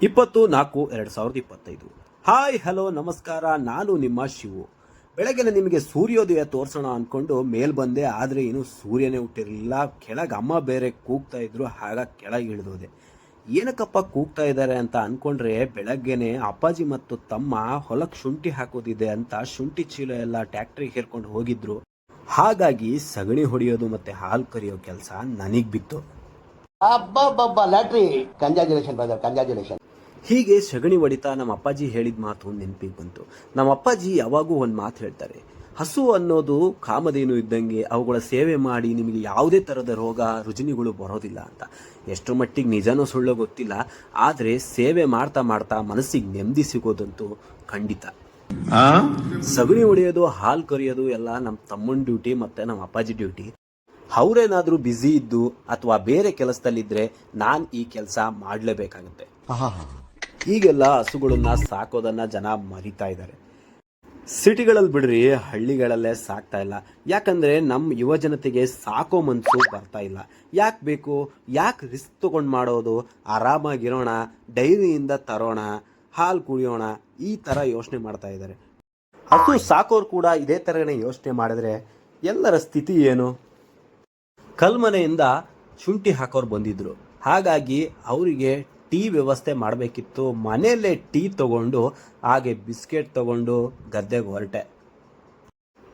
24/2025. Hi hello ನಮಸ್ಕಾರ, ನಾನು ನಿಮ್ಮ ಶಿವು. ಬೆಳಗ್ಗೆ ನಿಮಗೆ ಸೂರ್ಯೋದಯ ತೋರಿಸೋಣ ಅಂದ್ಕೊಂಡು ಮೇಲ್ ಬಂದೆ, ಆದರೆ ಇನ್ನು ಸೂರ್ಯನೇ ಹುಟ್ಟಿರಲಿಲ್ಲ. ಕೆಳಗೆ ಅಮ್ಮ ಬೇರೆ ಕೂಗ್ತಾ ಇದ್ರು, ಆಗ ಕೆಳಗೆ ಇಳಿದೋದೆ. ಏನಕ್ಕಪ್ಪ ಕೂಗ್ತಾ ಇದ್ದಾರೆ ಅಂತ ಅಂದ್ಕೊಂಡ್ರೆ, ಬೆಳಗ್ಗೆನೆ ಅಪ್ಪಾಜಿ ಮತ್ತು ತಮ್ಮ ಹೊಲಕ್ಕೆ ಶುಂಠಿ ಹಾಕೋದಿದೆ ಅಂತ ಶುಂಠಿ ಚೀಲ ಎಲ್ಲ ಟ್ಯಾಕ್ಟ್ರಿಗೆ ಹೇರ್ಕೊಂಡು ಹೋಗಿದ್ರು. ಹಾಗಾಗಿ ಸಗಣಿ ಹೊಡೆಯೋದು ಮತ್ತೆ ಹಾಲು ಕರಿಯೋ ಕೆಲಸ ನನಗೆ ಬಿತ್ತು. ಹೀಗೆ ಸಗಣಿ ಹೊಡಿತಾ ನಮ್ಮ ಅಪ್ಪಾಜಿ ಹೇಳಿದ ಮಾತು ನೆನಪಿಗೆ ಬಂತು. ನಮ್ಮ ಅಪ್ಪಾಜಿ ಯಾವಾಗೂ ಒಂದು ಮಾತು ಹೇಳ್ತಾರೆ, ಹಸು ಅನ್ನೋದು ಕಾಮಧೇನು ಇದ್ದಂಗೆ, ಅವುಗಳ ಸೇವೆ ಮಾಡಿ ನಿಮಗೆ ಯಾವುದೇ ಥರದ ರೋಗ ರುಜಿನಿಗಳು ಬರೋದಿಲ್ಲ ಅಂತ. ಎಷ್ಟು ಮಟ್ಟಿಗೆ ನಿಜನೋ ಸುಳ್ಳೋ ಗೊತ್ತಿಲ್ಲ, ಆದರೆ ಸೇವೆ ಮಾಡ್ತಾ ಮಾಡ್ತಾ ಮನಸ್ಸಿಗೆ ನೆಮ್ಮದಿ ಸಿಗೋದಂತೂ ಖಂಡಿತ. ಸಗಣಿ ಹೊಡೆಯೋದು ಹಾಲು ಕರಿಯೋದು ಎಲ್ಲ ನಮ್ಮ ತಮ್ಮನ ಡ್ಯೂಟಿ ಮತ್ತೆ ನಮ್ಮ ಅಪ್ಪಾಜಿ ಡ್ಯೂಟಿ. ಅವರೇನಾದ್ರೂ ಬ್ಯುಸಿ ಇದ್ದು ಅಥವಾ ಬೇರೆ ಕೆಲಸದಲ್ಲಿದ್ರೆ ನಾನು ಈ ಕೆಲಸ ಮಾಡಲೇಬೇಕಾಗುತ್ತೆ. ಈಗೆಲ್ಲ ಹಸುಗಳನ್ನ ಸಾಕೋದನ್ನ ಜನ ಮರಿತಾ ಇದ್ದಾರೆ. ಸಿಟಿಗಳಲ್ಲಿ ಬಿಡ್ರಿ, ಹಳ್ಳಿಗಳಲ್ಲೇ ಸಾಕ್ತಾ ಇಲ್ಲ. ಯಾಕಂದ್ರೆ ನಮ್ಮ ಯುವ ಜನತೆಗೆ ಸಾಕೋ ಮನ್ಸು ಬರ್ತಾ ಇಲ್ಲ. ಯಾಕೆ ಬೇಕು, ಯಾಕೆ ರಿಸ್ಕ್ ತಗೊಂಡು ಮಾಡೋದು, ಆರಾಮಾಗಿರೋಣ, ಡೈರಿಯಿಂದ ತರೋಣ, ಹಾಲು ಕುಡಿಯೋಣ, ಈ ಥರ ಯೋಚನೆ ಮಾಡ್ತಾ ಇದ್ದಾರೆ. ಹಸು ಸಾಕೋರು ಕೂಡ ಇದೇ ಥರನೇ ಯೋಚನೆ ಮಾಡಿದ್ರೆ ಎಲ್ಲರ ಸ್ಥಿತಿ ಏನು? ಕಲ್ಮನೆಯಿಂದ ಶುಂಠಿ ಹಾಕೋರು ಬಂದಿದ್ರು, ಹಾಗಾಗಿ ಅವರಿಗೆ ಟೀ ವ್ಯವಸ್ಥೆ ಮಾಡಬೇಕಿತ್ತು. ಮನೆಯಲ್ಲೇ ಟೀ ತಗೊಂಡು ಹಾಗೆ ಬಿಸ್ಕೆಟ್ ತಗೊಂಡು ಗದ್ದೆಗೆ ಹೊರಟೆ.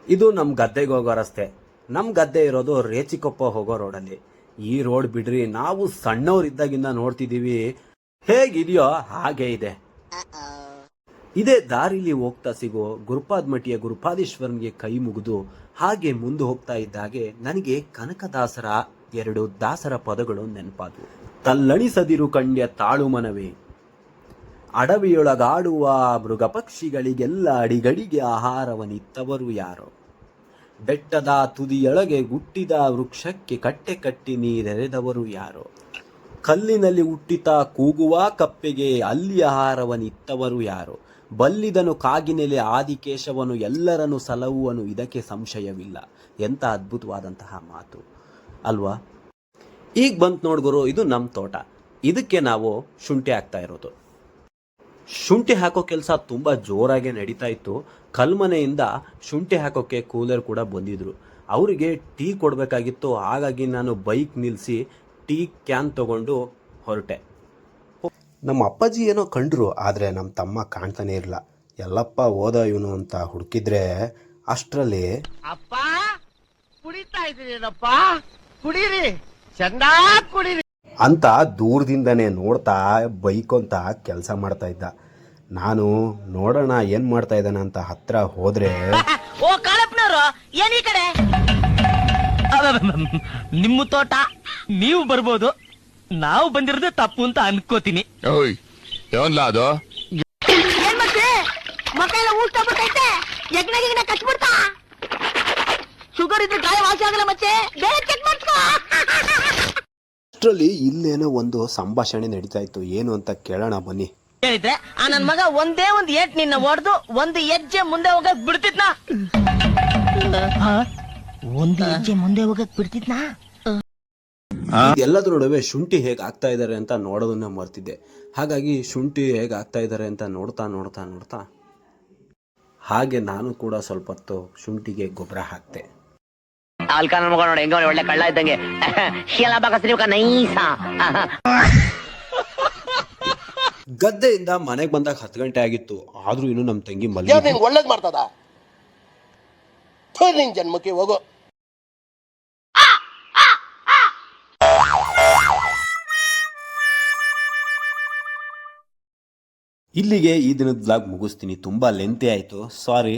ಇದು ನಮ್ಮ ಗದ್ದೆಗೆ ಹೋಗೋ ರಸ್ತೆ. ನಮ್ಮ ಗದ್ದೆ ಇರೋದು ರೇಚಿಕೊಪ್ಪ ಹೋಗೋ ರೋಡಲ್ಲಿ. ಈ ರೋಡ್ ಬಿಡ್ರಿ, ನಾವು ಸಣ್ಣವರಿದ್ದಾಗಿಂದ ನೋಡ್ತಿದ್ದೀವಿ, ಹೇಗಿದೆಯೋ ಹಾಗೇ ಇದೆ. ಇದೇ ದಾರಿಲಿ ಹೋಗ್ತಾ ಸಿಗೋ ಗುರುಪಾದ್ಮಠಿಯ ಗುರುಪಾದೇಶ್ವರನಿಗೆ ಕೈ ಮುಗಿದು ಹಾಗೆ ಮುಂದೆ ಹೋಗ್ತಾ ಇದ್ದಾಗೆ ನನಗೆ ಕನಕದಾಸರ 2 ದಾಸರ ಪದಗಳು ನೆನಪಾದವು. ತಲ್ಲಣಿಸದಿರು ಕಂಡ್ಯ ತಾಳು ಮನವೇ, ಅಡವಿಯೊಳಗಾಡುವ ಮೃಗ ಪಕ್ಷಿಗಳಿಗೆಲ್ಲ ಅಡಿಗಡಿಗೆ ಆಹಾರವನಿತ್ತವರು ಯಾರೋ, ಬೆಟ್ಟದ ತುದಿಯೊಳಗೆ ಗುಟ್ಟಿದ ವೃಕ್ಷಕ್ಕೆ ಕಟ್ಟೆ ಕಟ್ಟಿ ನೀರೆರೆದವರು ಯಾರೋ, ಕಲ್ಲಿನಲ್ಲಿ ಹುಟ್ಟಿತ ಕೂಗುವ ಕಪ್ಪೆಗೆ ಅಲ್ಲಿ ಆಹಾರವನಿತ್ತವರು ಯಾರೋ, ಬಲ್ಲಿದನು ಕಾಗಿನೆಲೆ ಆದಿಕೇಶವನು ಎಲ್ಲರನ್ನು ಸಲಹುವನು ಇದಕ್ಕೆ ಸಂಶಯವಿಲ್ಲ. ಎಂಥ ಅದ್ಭುತವಾದಂತಹ ಮಾತು ಅಲ್ವಾ? ಈಗ ಬಂತು ನೋಡ್ಗುರು, ಇದು ನಮ್ಮ ತೋಟ. ಇದಕ್ಕೆ ನಾವು ಶುಂಠಿ ಹಾಕ್ತಾ ಇರೋದು. ಶುಂಠಿ ಹಾಕೋ ಕೆಲಸ ತುಂಬ ಜೋರಾಗಿ ನಡೀತಾ ಇತ್ತು. ಕಲ್ಮನೆಯಿಂದ ಶುಂಠಿ ಹಾಕೋಕ್ಕೆ ಕೂಲರ್ ಕೂಡ ಬಂದಿದ್ರು. ಅವರಿಗೆ ಟೀ ಕೊಡಬೇಕಾಗಿತ್ತು. ಹಾಗಾಗಿ ನಾನು ಬೈಕ್ ನಿಲ್ಲಿಸಿ ಟೀ ಕ್ಯಾನ್ ತಗೊಂಡು ಹೊರಟೆ. ನಮ್ಮ ಅಪ್ಪಾಜಿ ಏನೋ ಕಂಡ್ರು, ಆದರೆ ನಮ್ಮ ತಮ್ಮ ಕಾಣ್ತಾನೆ ಇರಲ್ಲ. ಎಲ್ಲಪ್ಪ ಹೋದ ಇವನು ಅಂತ ಹುಡುಕಿದ್ರೆ ಅಷ್ಟರಲ್ಲಿ ಅಪ್ಪ ಕುಡಿತಾ ಇದ್ದೀರಪ್ಪ, ಕುಡೀರಿ, ಚಂದ ಕುಡೀರಿ ಅಂತ ದೂರದಿಂದನೇ ನೋಡ್ತಾ ಬೈಕ್ ಅಂತ ಕೆಲಸ ಮಾಡ್ತಾ ಇದ್ದ. ನಾನು ನೋಡೋಣ ಏನ್ ಮಾಡ್ತಾ ಇದ್ದಾನೆ ಅಂತ ಹತ್ರ ಹೋದ್ರೆ, ಓ ಕಾಳಪ್ಪನವರು ಏನ್ ಈ ಕಡೆ? ನಿಮ್ಮ ತೋಟ ನೀವು ಬರ್ಬೋದು, ನಾವು ಬಂದಿರೋದು ತಪ್ಪು ಅಂತ ಅನ್ಕೋತೀನಿ. ಏನ್ ಮತ್ತೆ ಮಕ್ಕಳ ಊಟ ಬಿಟ್ಟೈತೆ, ಯಜ್ಞ ಕಚ್ಬಿಡ್ತಾ, ಶುಗರ್ ಇದ್ರೆ ಗಾಯ ವಾಸಿ ಆಗಲ್ಲ, ಮತ್ತೆ ಬೇರೆ ಚೆಕ್ ಮಾಡ್ಕೋ. ಅಷ್ಟರಲ್ಲಿ ಇಲ್ಲೇನೋ ಒಂದು ಸಂಭಾಷಣೆ ನಡೀತಾ ಇತ್ತು. ಏನು ಅಂತ ಕೇಳೋಣ ಬನ್ನಿ. ಹೇಳಿದ್ರೆ ಆ ನನ್ ಮಗ ಒಂದೇ ಒಂದು ಏಟ್ ನಿನ್ನ ಹೊಡೆದು ಒಂದು ಹೆಜ್ಜೆ ಮುಂದೆ ಹೋಗಕ್ ಬಿಡ್ತಿದ್ನಾ? ಒಂದು ಹೆಜ್ಜೆ ಮುಂದೆ ಹೋಗಕ್ ಬಿಡ್ತಿದ್ನಾ? ಎಲ್ಲದ್ರ ನಡುವೆ ಶುಂಠಿ ಹೇಗೆ ಆಗ್ತಾ ಇದ್ದಾರೆ ಅಂತ ನೋಡೋದನ್ನ ಮರ್ತಿದ್ದೆ. ಹಾಗಾಗಿ ಶುಂಠಿ ಹೇಗೆ ಆಗ್ತಾ ಇದ್ದಾರೆ ಅಂತ ನೋಡ್ತಾ ನೋಡ್ತಾ ನೋಡ್ತಾ ಹಾಗೆ ನಾನು ಕೂಡ ಸ್ವಲ್ಪ ಹೊತ್ತು ಶುಂಠಿಗೆ ಗೊಬ್ಬರ ಹಾಕ್ತೆ. ನೋಡಿ ಹೆಂಗ ಒಳ್ಳೆ ಕಳ್ಳ ಇದ್ದಂಗೆ ಗದ್ದೆಯಿಂದ ಮನೆಗೆ ಬಂದಾಗ 10 ಗಂಟೆ ಆಗಿತ್ತು. ಆದ್ರೂ ಇನ್ನು ನಮ್ಮ ತಂಗಿ ಮಲ್ಲಿ ಒಳ್ಳೇದ್ ಮಾಡ್ತದ ನಿನ್ ಜನ್ಮಕ್ಕೆ ಹೋಗೋ. ಇಲ್ಲಿಗೆ ಈ ದಿನದ ಬ್ಲಾಗ್ ಮುಗಿಸ್ತೀನಿ. ತುಂಬಾ ಲೆಂತಿ ಆಯ್ತು, ಸಾರಿ.